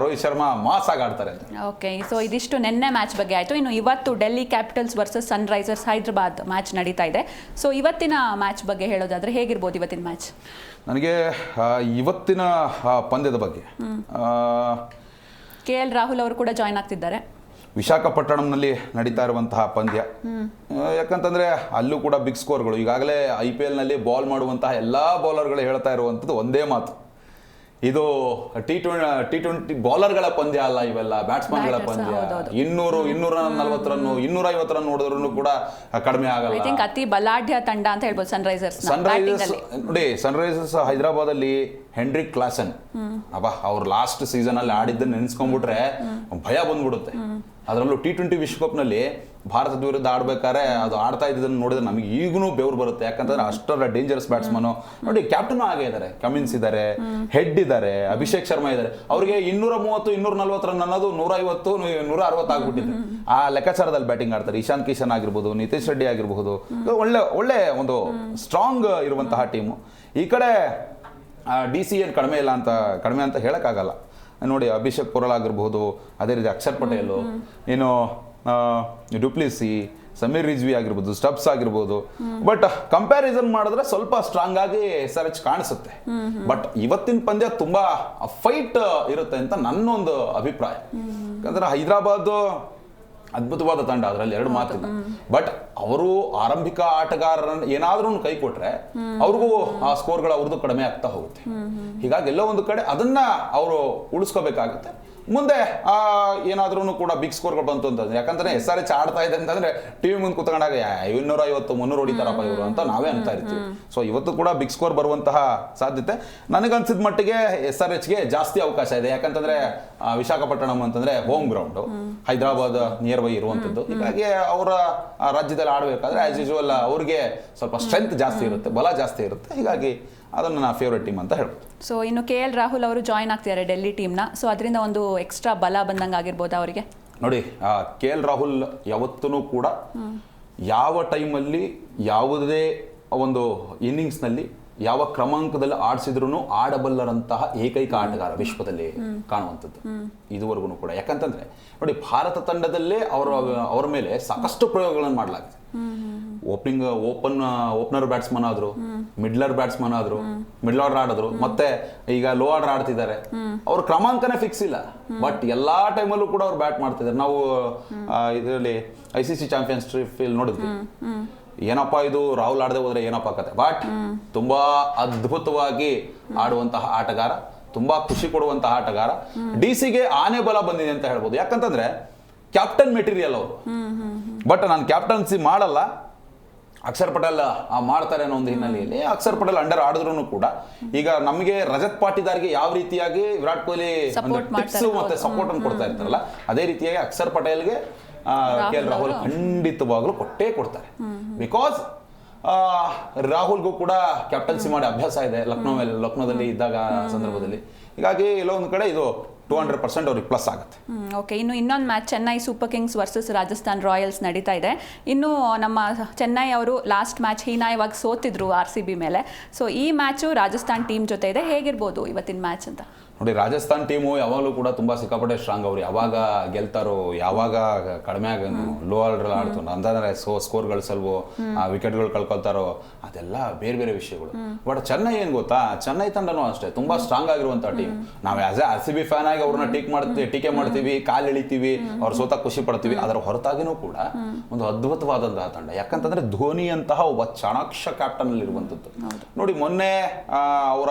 ರೋಹಿತ್ ಶರ್ಮಾ ಮಾಸ್ ಆಗಿ ಆಡ್ತಾರೆ. ಓಕೆ, ಸೊ ಇದಿಷ್ಟು ನಿನ್ನೆ ಮ್ಯಾಚ್ ಬಗ್ಗೆ ಆಯಿತು. ಇನ್ನು ಇವತ್ತು Delhi Capitals versus Sunrisers Hyderabad match ನಡೀತಾ ಇದೆ. ಸೊ ಇವತ್ತಿನ ಮ್ಯಾಚ್ ಬಗ್ಗೆ ಹೇಳೋದಾದ್ರೆ ಹೇಗಿರ್ಬೋದು ಇವತ್ತಿನ ಮ್ಯಾಚ್? ನನಗೆ ಇವತ್ತಿನ ಪಂದ್ಯದ ಬಗ್ಗೆ KL ರಾಹುಲ್ ಅವರು ಕೂಡ ಜಾಯ್ನ್ ಆಗ್ತಿದ್ದಾರೆ. ವಿಶಾಖಪಟ್ಟಣಂನಲ್ಲಿ ನಡೀತಾ ಇರುವಂತಹ ಪಂದ್ಯ. ಯಾಕಂತಂದ್ರೆ ಅಲ್ಲೂ ಕೂಡ ಬಿಗ್ ಸ್ಕೋರ್ಗಳು. ಈಗಾಗಲೇ IPL ನಲ್ಲಿ ಬಾಲ್ ಮಾಡುವಂತಹ ಎಲ್ಲಾ ಬೌಲರ್ಗಳು ಹೇಳ್ತಾ ಇರುವಂಥದ್ದು ಒಂದೇ ಮಾತು, ಇದು T20 ಬೌಲರ್ಗಳ ಪಂದ್ಯ ಅಲ್ಲ, ಇವೆಲ್ಲ ಬ್ಯಾಟ್ಸ್ಮನ್ಗಳ ಪಂದ್ಯ. 200, 240 ರನ್, 250 ರನ್ ನೋಡಿದ್ರು ಕೂಡ ಕಡಿಮೆ ಆಗಲ್ಲ. ಅತಿ ಬಲಾಢ್ಯ ತಂಡ ಅಂತ ಹೇಳ್ಬೋದು ಸನ್ರೈಸರ್ಸ್. ನೋಡಿ, ಸನ್ರೈಸರ್ಸ್ ಹೈದರಾಬಾದ್ ಅಲ್ಲಿ ಹೆನ್ರಿಕ್ ಕ್ಲಾಸನ್ ಅವ್ರು ಲಾಸ್ಟ್ ಸೀಸನ್ ಅಲ್ಲಿ ಆಡಿದ್ದನ್ನು ನೆನೆಸ್ಕೊಂಡ್ಬಿಟ್ರೆ ಭಯ ಬಂದ್ಬಿಡುತ್ತೆ. ಅದರಲ್ಲೂ T20 ವಿಶ್ವಕಪ್ ನಲ್ಲಿ ಭಾರತದ ವಿರುದ್ಧ ಆಡ್ಬೇಕಾದ್ರೆ ಅದು ಆಡ್ತಾ ಇದ್ದನ್ನು ನೋಡಿದ್ರೆ ನಮಗೆ ಈಗಲೂ ಬೆವರು ಬರುತ್ತೆ. ಯಾಕಂತಂದ್ರೆ ಅಷ್ಟರ ಡೇಂಜರಸ್ ಬ್ಯಾಟ್ಸ್ಮನ್. ನೋಡಿ, ಕ್ಯಾಪ್ಟನ್ ಆಗೇ ಇದ್ದಾರೆ, ಕಮಿನ್ಸ್ ಇದ್ದಾರೆ, ಹೆಡ್ ಇದ್ದಾರೆ, ಅಭಿಷೇಕ್ ಶರ್ಮಾ ಇದ್ದಾರೆ. ಅವ್ರಿಗೆ 230, 240 ರನ್ ಅನ್ನೋದು 150, 160 ಆಗ್ಬಿಟ್ಟಿದೆ. ಆ ಲೆಕ್ಕಾಚಾರದಲ್ಲಿ ಬ್ಯಾಟಿಂಗ್ ಆಡ್ತಾರೆ. ಇಶಾಂತ್ ಕಿಶನ್ ಆಗಿರ್ಬೋದು, ನಿತೀಶ್ ರೆಡ್ಡಿ ಆಗಿರ್ಬೋದು, ಒಳ್ಳೆ ಒಂದು ಸ್ಟ್ರಾಂಗ್ ಇರುವಂತಹ ಟೀಮು. ಈ ಕಡೆ DC ಏನು ಕಡಿಮೆ ಅಂತ ಹೇಳಕ್ಕಾಗಲ್ಲ. ನೋಡಿ, ಅಭಿಷೇಕ್ ಪೊರಲ್ ಆಗಿರ್ಬೋದು, ಅದೇ ರೀತಿ ಅಕ್ಷರ್ ಪಟೇಲು, ಏನು ಡುಪ್ಲಿಸಿ, ಸಮೀರ್ ರಿಜ್ವಿ ಆಗಿರ್ಬೋದು, ಸ್ಟಬ್ಸ್ ಆಗಿರ್ಬೋದು. ಬಟ್ ಕಂಪ್ಯಾರಿಸನ್ ಮಾಡಿದ್ರೆ ಸ್ವಲ್ಪ ಸ್ಟ್ರಾಂಗ್ ಆಗಿ SRH ಕಾಣಿಸುತ್ತೆ. ಬಟ್ ಇವತ್ತಿನ ಪಂದ್ಯ ತುಂಬಾ ಫೈಟ್ ಇರುತ್ತೆ ಅಂತ ನನ್ನೊಂದು ಅಭಿಪ್ರಾಯ. ಯಾಕಂದ್ರೆ ಹೈದರಾಬಾದ್ ಅದ್ಭುತವಾದ ತಂಡ, ಅದರಲ್ಲಿ ಎರಡು ಮಾತಿಲ್ಲ. ಬಟ್ ಅವರು ಆರಂಭಿಕ ಆಟಗಾರರನ್ನು ಏನಾದ್ರೂ ಕೈ ಕೊಟ್ರೆ ಅವ್ರಿಗೂ ಆ ಸ್ಕೋರ್ಗಳು ಅವ್ರದ್ದು ಕಡಿಮೆ ಆಗ್ತಾ ಹೋಗುತ್ತೆ. ಹೀಗಾಗಿ ಎಲ್ಲೋ ಒಂದು ಕಡೆ ಅದನ್ನ ಅವರು ಉಳಿಸ್ಕೋಬೇಕಾಗುತ್ತೆ. ಮುಂದೆ ಏನಾದ್ರೂ ಕೂಡ ಬಿಗ್ ಸ್ಕೋರ್ಗಳು ಬಂತು ಅಂತಂದ್ರೆ, ಯಾಕಂದ್ರೆ SRH ಆಡ್ತಾ ಇದೆ ಅಂತಂದ್ರೆ ಟಿವಿ ಮುಂದೆ ಕುತ್ಕೊಂಡಾಗ 250, 300 ಹೊಡಿತಾರಪ್ಪ ಇವರು ಅಂತ ನಾವೇ ಅನ್ತಾ ಇರ್ತೀವಿ. ಸೊ ಇವತ್ತು ಕೂಡ ಬಿಗ್ ಸ್ಕೋರ್ ಬರುವಂತಹ ಸಾಧ್ಯತೆ ನನಗನ್ಸಿದ ಮಟ್ಟಿಗೆ SRHಗೆ ಜಾಸ್ತಿ ಅವಕಾಶ ಇದೆ. ಯಾಕಂತಂದ್ರೆ ವಿಶಾಖಪಟ್ಟಣಂ ಅಂತಂದ್ರೆ home ground, Hyderabad near by ಇರುವಂತದ್ದು. ಹೀಗಾಗಿ ಅವರ ರಾಜ್ಯದಲ್ಲಿ ಆಡಬೇಕಾದ್ರೆ ಆಸ್ ಯೂಶುವಲ್ ಅವ್ರಿಗೆ ಸ್ವಲ್ಪ ಸ್ಟ್ರೆಂತ್ ಜಾಸ್ತಿ ಇರುತ್ತೆ, ಬಲ ಜಾಸ್ತಿ ಇರುತ್ತೆ. ಹೀಗಾಗಿ ಅದನ್ನು ನನ್ನ ಫೇವ್ರೆಟ್ ಟೀಮ್ ಅಂತ ಹೇಳ್ಬೋದು. ಸೊ ಇನ್ನು KL ರಾಹುಲ್ ಅವರು ಜಾಯ್ನ್ ಆಗ್ತಿದ್ದಾರೆ ಡೆಲ್ಲಿ ಟೀಮ್ನ. ಸೊ ಅದರಿಂದ ಒಂದು ಎಕ್ಸ್ಟ್ರಾ ಬಲ ಬಂದಂಗೆ ಆಗಿರ್ಬೋದು ಅವರಿಗೆ. ನೋಡಿ, KL ರಾಹುಲ್ ಯಾವತ್ತೂ ಕೂಡ ಯಾವ ಟೈಮಲ್ಲಿ ಯಾವುದೇ ಒಂದು ಇನ್ನಿಂಗ್ಸ್ನಲ್ಲಿ ಯಾವ ಕ್ರಮಾಂಕದಲ್ಲಿ ಆಡಿಸಿದ್ರು ಆಡಬಲ್ಲರಂತಹ ಏಕೈಕ ಆಟಗಾರ ವಿಶ್ವದಲ್ಲಿ ಕಾಣುವಂಥದ್ದು ಇದುವರೆಗೂ ಕೂಡ. ಯಾಕಂತಂದ್ರೆ ನೋಡಿ, ಭಾರತ ತಂಡದಲ್ಲೇ ಅವರ ಮೇಲೆ ಸಾಕಷ್ಟು ಪ್ರಯೋಗಗಳನ್ನು ಮಾಡಲಾಗಿದೆ. ಓಪನರ್ ಬ್ಯಾಟ್ಸ್ಮನ್ ಆದ್ರು, ಮಿಡ್ಲರ್ ಬ್ಯಾಟ್ಸ್ಮನ್ ಆದ್ರು, ಮಿಡ್ಲ್ ಆರ್ಡರ್ ಆಡಿದ್ರು, ಮತ್ತೆ ಈಗ ಲೋ ಆರ್ಡರ್ ಆಡ್ತಿದ್ದಾರೆ. ಅವ್ರ ಕ್ರಮಾಂಕನೇ ಫಿಕ್ಸ್ ಇಲ್ಲ, ಬಟ್ ಎಲ್ಲಾ ಟೈಮಲ್ಲೂ ಕೂಡ ಅವ್ರು ಬ್ಯಾಟ್ ಮಾಡ್ತಿದ್ದಾರೆ. ನಾವು ಇದರಲ್ಲಿ ICC ಚಾಂಪಿಯನ್ಸ್ ಟ್ರೋಫಿ ನೋಡಿದ್ವಿ. ಏನಪ್ಪಾ ಇದು ರಾಹುಲ್ ಆಡದೆ ಹೋದ್ರೆ ಏನಪ್ಪಾ ಕತೆ. ಬಟ್ ತುಂಬಾ ಅದ್ಭುತವಾಗಿ ಆಡುವಂತಹ ಆಟಗಾರ, ತುಂಬಾ ಖುಷಿ ಕೊಡುವಂತಹ ಆಟಗಾರ. DCಗೆ ಆನೆ ಬಲ ಬಂದಿದೆ ಅಂತ ಹೇಳ್ಬೋದು. ಯಾಕಂತಂದ್ರೆ ಕ್ಯಾಪ್ಟನ್ ಮೆಟೀರಿಯಲ್ ಅವರು. ಬಟ್ ನಾನು ಕ್ಯಾಪ್ಟನ್ಸಿ ಮಾಡಲ್ಲ, ಅಕ್ಷರ್ ಪಟೇಲ್ ಮಾಡ್ತಾರೆ ಅನ್ನೋ ಒಂದು ಹಿನ್ನೆಲೆಯಲ್ಲಿ ಅಕ್ಷರ್ ಪಟೇಲ್ ಅಂಡರ್ ಆಡಿದ್ರು ಕೂಡ ಈಗ ನಮಗೆ ರಜತ್ ಪಾಟಿದಾರ್ಗೆ ಯಾವ ರೀತಿಯಾಗಿ ವಿರಾಟ್ ಕೊಹ್ಲಿ ಟಿಪ್ಸ್ ಮತ್ತೆ ಸಪೋರ್ಟ್ ಅನ್ನು ಕೊಡ್ತಾ ಇರ್ತಾರಲ್ಲ, ಅದೇ ರೀತಿಯಾಗಿ ಅಕ್ಷರ್ ಪಟೇಲ್ಗೆ KL ರಾಹುಲ್ ಖಂಡಿತವಾಗ್ಲೂ ಕೊಟ್ಟೇ ಕೊಡ್ತಾರೆ. ಬಿಕಾಸ್ ರಾಹುಲ್ಗೂ ಕೂಡ ಕ್ಯಾಪ್ಟನ್ಸಿ ಮಾಡಿ ಅಭ್ಯಾಸ ಇದೆ ಲಕ್ನೋದಲ್ಲಿ ಇದ್ದಾಗ ಸಂದರ್ಭದಲ್ಲಿ. ಹೀಗಾಗಿ ಎಲ್ಲೋ ಒಂದು ಕಡೆ ಇದು 200% ಅವ್ರಿಗೆ ಪ್ಲಸ್ ಆಗುತ್ತೆ. ಓಕೆ, ಇನ್ನು ಇನ್ನೊಂದು match Chennai Super Kings versus Rajasthan Royals ನಡೀತಾ ಇದೆ. ಇನ್ನು ನಮ್ಮ ಚೆನ್ನೈ ಅವರು ಲಾಸ್ಟ್ ಮ್ಯಾಚ್ ಹೀನಾಯವಾಗಿ ಸೋತಿದ್ರು RCB ಮೇಲೆ. ಸೊ ಈ ಮ್ಯಾಚು ರಾಜಸ್ಥಾನ್ ಟೀಮ್ ಜೊತೆ ಇದೆ. ಹೇಗಿರ್ಬೋದು ಇವತ್ತಿನ ಮ್ಯಾಚ್ ಅಂತ? ನೋಡಿ, ರಾಜಸ್ಥಾನ್ ಟೀಮು ಯಾವಾಗಲೂ ಕೂಡ ತುಂಬಾ ಸಿಕ್ಕಾಪಟ್ಟೆ ಸ್ಟ್ರಾಂಗ್. ಅವ್ರು ಯಾವಾಗ ಗೆಲ್ತಾರೋ, ಯಾವಾಗ ಕಡಿಮೆ ಆಗ ಲೋ ಆರ್ಡರ್ ಆಡ್ತು ಅಂತಂದ್ರೆ ಸ್ಕೋರ್ ಗಳಿಸಲ್ವೋ, ವಿಕೆಟ್ಗಳು ಕಳ್ಕೊಳ್ತಾರೋ, ಅದೆಲ್ಲ ಬೇರೆ ಬೇರೆ ವಿಷಯಗಳು. ಬಟ್ ಚೆನ್ನೈ ಏನ್ ಗೊತ್ತಾ, ಚೆನ್ನೈ ತಂಡನೂ ಅಷ್ಟೇ ತುಂಬಾ ಸ್ಟ್ರಾಂಗ್ ಆಗಿರುವಂತಹ ಟೀಮ್. ನಾವು ಆಸ್ ಎ RCB ಫ್ಯಾನ್ ಆಗಿ ಅವ್ರನ್ನ ಟೀಕೆ ಮಾಡ್ತೀವಿ, ಕಾಲ್ ಎಳಿತೀವಿ, ಅವ್ರ ಸೋತ ಖುಷಿ ಪಡ್ತೀವಿ. ಅದರ ಹೊರತಾಗಿನೂ ಕೂಡ ಒಂದು ಅದ್ಭುತವಾದಂತಹ ತಂಡ. ಯಾಕಂತಂದ್ರೆ ಧೋನಿ ಅಂತಹ ಒಬ್ಬ ಚಾಣಾಕ್ಷ ಕ್ಯಾಪ್ಟನ್ ಅಲ್ಲಿ ಇರುವಂತದ್ದು. ನೋಡಿ, ಮೊನ್ನೆ ಅವರ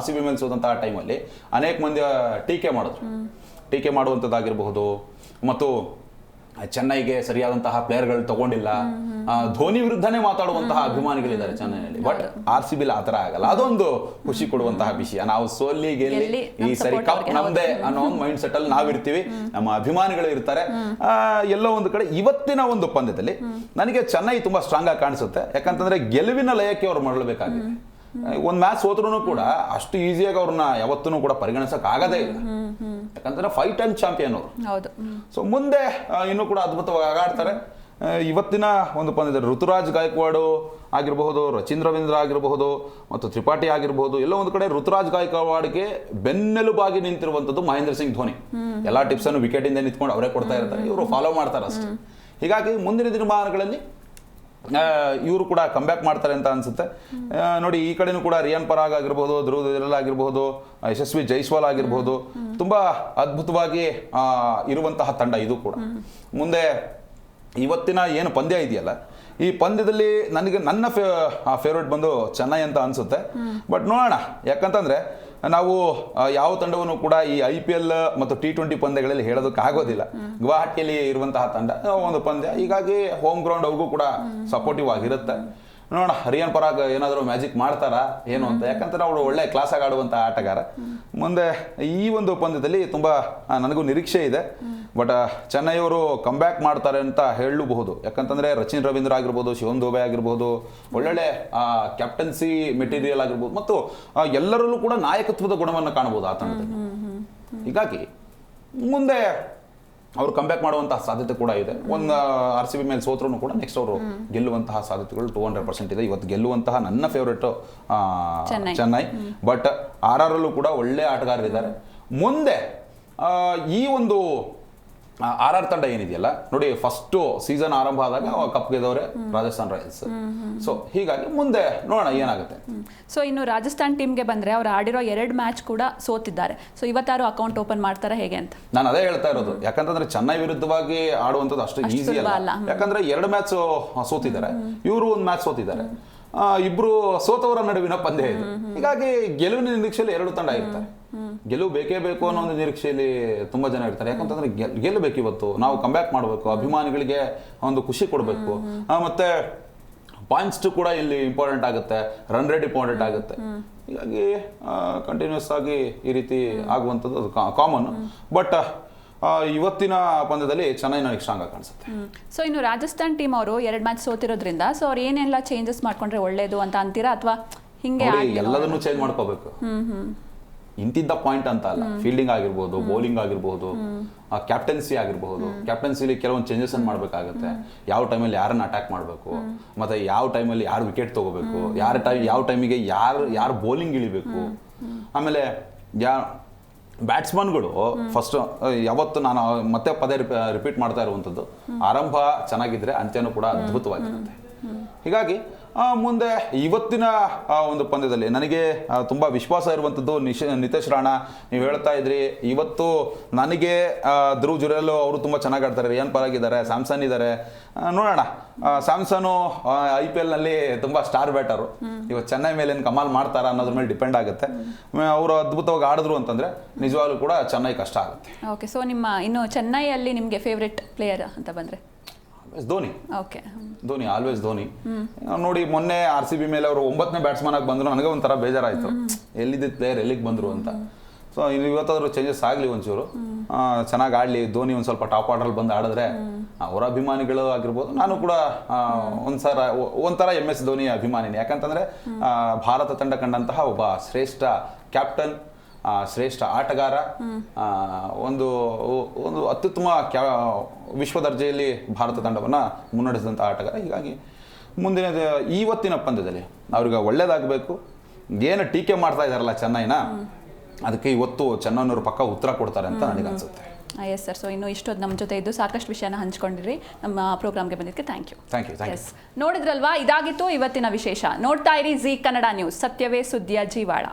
RCB ಮೇಲೆ ಸೋದಂತಹ ಟೈಮಲ್ಲಿ ಅನೇಕ ಮಂದಿ ಟೀಕೆ ಮಾಡುವಂಥದ್ದಾಗಿರಬಹುದು, ಮತ್ತು ಚೆನ್ನೈಗೆ ಸರಿಯಾದಂತಹ ಪ್ಲೇಯರ್ಗಳು ತಗೊಂಡಿಲ್ಲ, ಧೋನಿ ವಿರುದ್ಧನೇ ಮಾತಾಡುವಂತಹ ಅಭಿಮಾನಿಗಳಿದ್ದಾರೆ ಚೆನ್ನೈನಲ್ಲಿ. ಬಟ್ RCB ಆ ತರ ಆಗಲ್ಲ. ಅದೊಂದು ಖುಷಿ ಕೊಡುವಂತಹ ವಿಷಯ. ನಾವು ಸೋಲಿ ಗೆಲ್ಲಿ ಈ ಸರಿ ಕಪ್ ನಮ್ದೇ ಅನ್ನೋ ಒಂದು ಮೈಂಡ್ ಸೆಟ್ ಅಲ್ಲಿ ನಾವಿರ್ತೀವಿ, ನಮ್ಮ ಅಭಿಮಾನಿಗಳು ಇರ್ತಾರೆ. ಎಲ್ಲೋ ಒಂದು ಕಡೆ ಇವತ್ತಿನ ಒಂದು ಪಂದ್ಯದಲ್ಲಿ ನನಗೆ ಚೆನ್ನೈ ತುಂಬಾ ಸ್ಟ್ರಾಂಗ್ ಆಗಿ ಕಾಣಿಸುತ್ತೆ. ಯಾಕಂತಂದ್ರೆ ಗೆಲುವಿನ ಲಯಕ್ಕೆ ಅವ್ರು ಮರಳಬೇಕಾಗಿದೆ. ಒಂದು ಮ್ಯಾಚ್ ಸೋತ್ರೂ ಕೂಡ ಅಷ್ಟು ಈಸಿಯಾಗಿ ಅವ್ರನ್ನ ಯಾವತ್ತೂ ಕೂಡ ಪರಿಗಣಿಸಕ್ ಆಗದೇ ಇಲ್ಲ. ಯಾಕಂತಂದ್ರೆ 5 ಟೈಮ್ ಚಾಂಪಿಯನ್ ಅವರು. ಹೌದು. ಸೊ ಮುಂದೆ ಇನ್ನೂ ಕೂಡ ಅದ್ಭುತವಾಗಿ ಆಡ್ತಾರೆ. ಇವತ್ತಿನ ಒಂದು ಪಂದ್ಯದಲ್ಲಿ ಋತುರಾಜ್ ಗಾಯಕ್ವಾಡ್ ಆಗಿರಬಹುದು, ರಚಿನ್ ರವೀಂದ್ರ ಆಗಿರಬಹುದು ಮತ್ತು ತ್ರಿಪಾಠಿ ಆಗಿರಬಹುದು, ಎಲ್ಲೋ ಒಂದು ಕಡೆ ಋತುರಾಜ್ ಗಾಯಕ್ವಾಡ್ಗೆ ಬೆನ್ನೆಲುಬಾಗಿ ನಿಂತಿರುವಂಥದ್ದು ಮಹೇಂದ್ರ ಸಿಂಗ್ ಧೋನಿ. ಎಲ್ಲ ಟಿಪ್ಸ್ ಅನ್ನು ವಿಕೆಟ್ ಇಂದ ನಿಂತ್ಕೊಂಡು ಅವರೇ ಕೊಡ್ತಾ ಇರ್ತಾರೆ, ಇವರು ಫಾಲೋ ಮಾಡ್ತಾರೆ ಅಷ್ಟೇ. ಹೀಗಾಗಿ ಮುಂದಿನ ದಿನಮಾನಗಳಲ್ಲಿ ಇವರು ಕೂಡ ಕಂಬ್ಯಾಕ್ ಮಾಡ್ತಾರೆ ಅಂತ ಅನ್ಸುತ್ತೆ. ನೋಡಿ, ಈ ಕಡೆನೂ ಕೂಡ ರಿಯಾನ್ ಪರಾಗ್ ಆಗಿರ್ಬೋದು, ಧ್ರುವ್ ಜುರೇಲ್ ಆಗಿರ್ಬೋದು, ಯಶಸ್ವಿ ಜೈಸ್ವಾಲ್ ಆಗಿರ್ಬೋದು, ತುಂಬಾ ಅದ್ಭುತವಾಗಿ ಇರುವಂತಹ ತಂಡ ಇದು ಕೂಡ. ಮುಂದೆ ಇವತ್ತಿನ ಏನು ಪಂದ್ಯ ಇದೆಯಲ್ಲ, ಈ ಪಂದ್ಯದಲ್ಲಿ ನನಗೆ ನನ್ನ ಫೇವ್ರೇಟ್ ಬಂದು ಚೆನ್ನೈ ಅಂತ ಅನ್ಸುತ್ತೆ. ಬಟ್ ನೋಡೋಣ, ಯಾಕಂತಂದ್ರೆ ನಾವು ಯಾವ ತಂಡವನ್ನು ಕೂಡ ಈ IPL ಮತ್ತು T20 ಪಂದ್ಯಗಳಲ್ಲಿ ಹೇಳೋದಕ್ಕೆ ಆಗೋದಿಲ್ಲ. ಗುವಾಹಟಿಯಲ್ಲಿ ಇರುವಂತಹ ತಂಡ ಒಂದು ಪಂದ್ಯ, ಹೀಗಾಗಿ ಹೋಮ್ ಗ್ರೌಂಡ್ ಅವ್ರಿಗೂ ಕೂಡ ಸಪೋರ್ಟಿವ್ ಆಗಿರುತ್ತೆ. ನೋಡೋಣ ರಿಯಾನ್ ಪರಾಗ್ ಏನಾದರೂ ಮ್ಯಾಜಿಕ್ ಮಾಡ್ತಾರಾ ಏನು ಅಂತ, ಯಾಕಂದ್ರೆ ಅವರು ಒಳ್ಳೆ ಕ್ಲಾಸ್ ಆಗಿ ಆಡುವಂಥ ಆಟಗಾರ. ಮುಂದೆ ಈ ಒಂದು ಪಂದ್ಯದಲ್ಲಿ ತುಂಬ ನನಗೂ ನಿರೀಕ್ಷೆ ಇದೆ. ಬಟ್ ಚೆನ್ನೈಯವರು ಕಂಬ್ಯಾಕ್ ಮಾಡ್ತಾರೆ ಅಂತ ಹೇಳಬಹುದು. ಯಾಕಂತಂದ್ರೆ ರಚಿನ್ ರವೀಂದ್ರ ಆಗಿರ್ಬೋದು, ಶಿವನ್ ದುಬೆ ಆಗಿರ್ಬೋದು, ಒಳ್ಳೊಳ್ಳೆ ಕ್ಯಾಪ್ಟನ್ಸಿ ಮೆಟೀರಿಯಲ್ ಆಗಿರ್ಬೋದು ಮತ್ತು ಎಲ್ಲರಲ್ಲೂ ಕೂಡ ನಾಯಕತ್ವದ ಗುಣವನ್ನು ಕಾಣಬಹುದು ಆ ತಂಡದಲ್ಲಿ. ಹೀಗಾಗಿ ಮುಂದೆ ಅವರು ಕಂಬ್ಯಾಕ್ ಮಾಡುವಂತಹ ಸಾಧ್ಯತೆ ಕೂಡ ಇದೆ. ಒಂದು RCB ಮೇಲೆ ಸೋತ್ರೂ ಕೂಡ ನೆಕ್ಸ್ಟ್ ಅವರು ಗೆಲ್ಲುವಂತಹ ಸಾಧ್ಯತೆಗಳು 200% ಇದೆ. ಇವತ್ತು ಗೆಲ್ಲುವಂತಹ ನನ್ನ ಫೇವ್ರೇಟ್ ಚೆನ್ನೈ. ಬಟ್ RRಲ್ಲೂ ಕೂಡ ಒಳ್ಳೆ ಆಟಗಾರರಿದ್ದಾರೆ. ಮುಂದೆ ಈ ಒಂದು RR ತಂಡ ಏನಿದೆಯಲ್ಲ ನೋಡಿ, ಫಸ್ಟ್ ಸೀಸನ್ ಆರಂಭ ಆದಾಗ ಕಪ್ ಗೆದ್ದವರೇ ರಾಜಸ್ಥಾನ್ ರಾಯಲ್ಸ್. ಸೊ ಹೀಗಾಗಿ ಮುಂದೆ ನೋಡೋಣ ಏನಾಗುತ್ತೆ. ಸೊ ಇನ್ನು ರಾಜಸ್ಥಾನ್ ಟೀಮ್ಗೆ ಬಂದ್ರೆ ಅವ್ರು ಆಡಿರೋ 2 ಮ್ಯಾಚ್ ಕೂಡ ಸೋತಿದ್ದಾರೆ. ಸೊ ಇವತ್ತಾರು ಅಕೌಂಟ್ ಓಪನ್ ಮಾಡ್ತಾರೆ ಹೇಗೆ ಅಂತ ನಾನು ಅದೇ ಹೇಳ್ತಾ ಇರೋದು. ಯಾಕಂತಂದ್ರೆ ಚೆನ್ನೈ ವಿರುದ್ಧವಾಗಿ ಆಡುವಂಥದ್ದು ಅಷ್ಟು ಈಸಿ ಅಲ್ಲ. ಯಾಕಂದ್ರೆ 2 ಮ್ಯಾಚ್ ಸೋತಿದ್ದಾರೆ, ಇವರು 1 ಮ್ಯಾಚ್ ಸೋತಿದ್ದಾರೆ. ಇಬ್ರು ಸೋತವರ ನಡುವಿನ ಪಂದ್ಯ ಇದು. ಹೀಗಾಗಿ ಗೆಲುವಿನ ನಿರೀಕ್ಷೆಯಲ್ಲಿ 2 ತಂಡ ಇರ್ತಾರೆ. ಗೆಲುವು ಬೇಕೇ ಬೇಕು ಅನ್ನೋ ಒಂದು ನಿರೀಕ್ಷೆಯಲ್ಲಿ ತುಂಬಾ ಜನ ಇರ್ತಾರೆ. ಯಾಕಂತಂದ್ರೆ ಗೆಲ್ಲಬೇಕು, ಇವತ್ತು ನಾವು ಕಂಬ್ಯಾಕ್ ಮಾಡಬೇಕು, ಅಭಿಮಾನಿಗಳಿಗೆ ಒಂದು ಖುಷಿ ಕೊಡಬೇಕು, ಮತ್ತೆ ಪಾಯಿಂಟ್ಸ್ ಕೂಡ ಇಲ್ಲಿ ಇಂಪಾರ್ಟೆಂಟ್ ಆಗುತ್ತೆ, ರನ್ ರೇಟ್ ಇಂಪಾರ್ಟೆಂಟ್ ಆಗುತ್ತೆ. ಹೀಗಾಗಿ ಕಂಟಿನ್ಯೂಸ್ ಆಗಿ ಈ ರೀತಿ ಆಗುವಂಥದ್ದು ಅದು ಕಾಮನ್. ಬಟ್ ಇವತ್ತಿನ ಪಂದ್ಯದಲ್ಲಿ ಚೆನ್ನೈ ನನಗೆ ಸ್ಟ್ರಾಂಗ್ ಆಗಿ ಕಾಣಿಸುತ್ತೆ. ಸೊ ಇನ್ನು ರಾಜಸ್ಥಾನ್ ಟೀಮ್ ಅವರು 2 ಮ್ಯಾಚ್ ಸೋತಿರೋದ್ರಿಂದ ಸೊ ಅವ್ರು ಏನೆಲ್ಲ ಚೇಂಜಸ್ ಮಾಡ್ಕೊಂಡ್ರೆ ಒಳ್ಳೇದು ಅಂತ ಅಂತೀರಾ, ಅಥವಾ ಹಿಂಗೆ ಎಲ್ಲದನ್ನು ಚೇಂಜ್ ಮಾಡ್ಕೋಬೇಕು? ಇಂತಿದ್ದ ಪಾಯಿಂಟ್ ಅಂತ ಅಲ್ಲ. ಫೀಲ್ಡಿಂಗ್ ಆಗಿರ್ಬೋದು, ಬೌಲಿಂಗ್ ಆಗಿರ್ಬೋದು, ಕ್ಯಾಪ್ಟನ್ಸಿ ಆಗಿರ್ಬೋದು. ಕ್ಯಾಪ್ಟನ್ಸಿಲಿ ಕೆಲವೊಂದು ಚೇಂಜಸ್ ಅನ್ನು ಮಾಡಬೇಕಾಗುತ್ತೆ. ಯಾವ ಟೈಮಲ್ಲಿ ಯಾರನ್ನ ಅಟ್ಯಾಕ್ ಮಾಡಬೇಕು, ಮತ್ತೆ ಯಾವ ಟೈಮಲ್ಲಿ ಯಾರು ವಿಕೆಟ್ ತಗೋಬೇಕು, ಯಾವ ಟೈಮಿಗೆ ಯಾರು ಬೌಲಿಂಗ್ ಇಳಿಬೇಕು. ಆಮೇಲೆ ಬ್ಯಾಟ್ಸ್ಮನ್ಗಳು ಫಸ್ಟ್ ಯಾವತ್ತು ನಾನು ಮತ್ತೆ ಪದೇ ರಿಪೀಟ್ ಮಾಡ್ತಾ ಇರುವಂಥದ್ದು, ಆರಂಭ ಚೆನ್ನಾಗಿದ್ರೆ ಅಂತ್ಯನೂ ಕೂಡ ಅದ್ಭುತವಾಗಿರುತ್ತೆ. ಹೀಗಾಗಿ ಮುಂದೆ ಇವತ್ತಿನ ಒಂದು ಪಂದ್ಯದಲ್ಲಿ ನನಗೆ ತುಂಬ ವಿಶ್ವಾಸ ಇರುವಂಥದ್ದು ನಿತೇಶ್ ರಾಣಾ. ನೀವು ಹೇಳ್ತಾ ಇದ್ರಿ, ಇವತ್ತು ನನಗೆ ಧ್ರುವ್ ಜುರೇಲ್ ಅವರು ತುಂಬ ಚೆನ್ನಾಗಿ ಆಡ್ತಾರೆ, ರಿಯಾನ್ ಪರಾಗ್ ಇದ್ದಾರೆ, ಸ್ಯಾಮ್ಸನ್ ಇದ್ದಾರೆ. ನೋಡೋಣ, ಸ್ಯಾಮ್ಸನ್ IPL ನಲ್ಲಿ ತುಂಬ ಸ್ಟಾರ್ ಬ್ಯಾಟರು. ಇವತ್ತು ಚೆನ್ನೈ ಮೇಲೆ ಏನು ಕಮಾಲ್ ಮಾಡ್ತಾರಾ ಅನ್ನೋದ್ರ ಮೇಲೆ ಡಿಪೆಂಡ್ ಆಗುತ್ತೆ. ಅವರು ಅದ್ಭುತವಾಗಿ ಆಡಿದ್ರು ಅಂತಂದ್ರೆ ನಿಜವಾಗ್ಲೂ ಕೂಡ ಚೆನ್ನೈ ಕಷ್ಟ ಆಗುತ್ತೆ. ಓಕೆ, ಸೊ ನಿಮ್ಮ ಇನ್ನು ಚೆನ್ನೈಯಲ್ಲಿ ನಿಮಗೆ ಫೇವ್ರೆಟ್ ಪ್ಲೇಯರ್ ಅಂತ ಬಂದ್ರೆ? ಧೋನಿ. Okay, Dhoni, always Dhoni. ನೋಡಿ, ಮೊನ್ನೆ RCB ಮೇಲೆ ಅವರು 9ನೇ ಬ್ಯಾಟ್ಸ್ಮನ್ ಆಗಿ ಬಂದ್ರು, ನನಗೆ ಒಂಥರ ಬೇಜಾರಾಯ್ತು, ಎಲ್ಲಿದ್ದ ಪ್ಲೇಯರ್ ಎಲ್ಲಿಗೆ ಬಂದ್ರು ಅಂತ. ಸೊ ಇವತ್ತಾದ್ರೂ ಚೇಂಜಸ್ ಆಗಲಿ, ಒಂಚೂರು ಚೆನ್ನಾಗಿ ಆಡಲಿ. ಧೋನಿ ಒಂದು ಸ್ವಲ್ಪ ಟಾಪ್ ಆರ್ಡರ್ ಬಂದು ಆಡಿದ್ರೆ ಅವರ ಅಭಿಮಾನಿಗಳು ಆಗಿರ್ಬೋದು, ನಾನು ಕೂಡ ಒಂಥರ MS ಧೋನಿ ಅಭಿಮಾನಿನಿ. ಯಾಕಂತಂದ್ರೆ ಭಾರತ ತಂಡ ಕಂಡಂತಹ ಒಬ್ಬ ಶ್ರೇಷ್ಠ ಕ್ಯಾಪ್ಟನ್, ಶ್ರೇಷ್ಠ ಆಟಗಾರ, ಒಂದು ಅತ್ಯುತ್ತಮ ವಿಶ್ವ ದರ್ಜೆಯಲ್ಲಿ ಭಾರತ ತಂಡವನ್ನು ಮುನ್ನಡೆಸಿದಂಥ ಆಟಗಾರ. ಹೀಗಾಗಿ ಇವತ್ತಿನ ಪಂದ್ಯದಲ್ಲಿ ಅವ್ರಿಗೆ ಒಳ್ಳೇದಾಗಬೇಕು. ಏನು ಟೀಕೆ ಮಾಡ್ತಾ ಇದ್ದಾರಲ್ಲ ಚೆನ್ನೈನ, ಅದಕ್ಕೆ ಇವತ್ತು ಚೆನ್ನೈನವರು ಪಕ್ಕ ಉತ್ತರ ಕೊಡ್ತಾರೆ ಅಂತ ನನಗೆ ಅನ್ಸುತ್ತೆ. Yes sir. ಸೊ ಇನ್ನು ಇಷ್ಟೊತ್ತು ನಮ್ಮ ಜೊತೆ ಇದ್ದು ಸಾಕಷ್ಟು ವಿಷಯನ ಹಂಚ್ಕೊಂಡಿರಿ. ನಮ್ಮ ಪ್ರೋಗ್ರಾಮ್ಗೆ ಬಂದಿದ್ದಕ್ಕೆ ಥ್ಯಾಂಕ್ ಯು. ಎಸ್, ನೋಡಿದ್ರಲ್ವಾ, ಇದಾಗಿತ್ತು ಇವತ್ತಿನ ವಿಶೇಷ. ನೋಡ್ತಾ ಇರಿ ಜೀ ಕನ್ನಡ ನ್ಯೂಸ್, ಸತ್ಯವೇ ಸುದ್ದಿಯ ಜೀವಾಳ.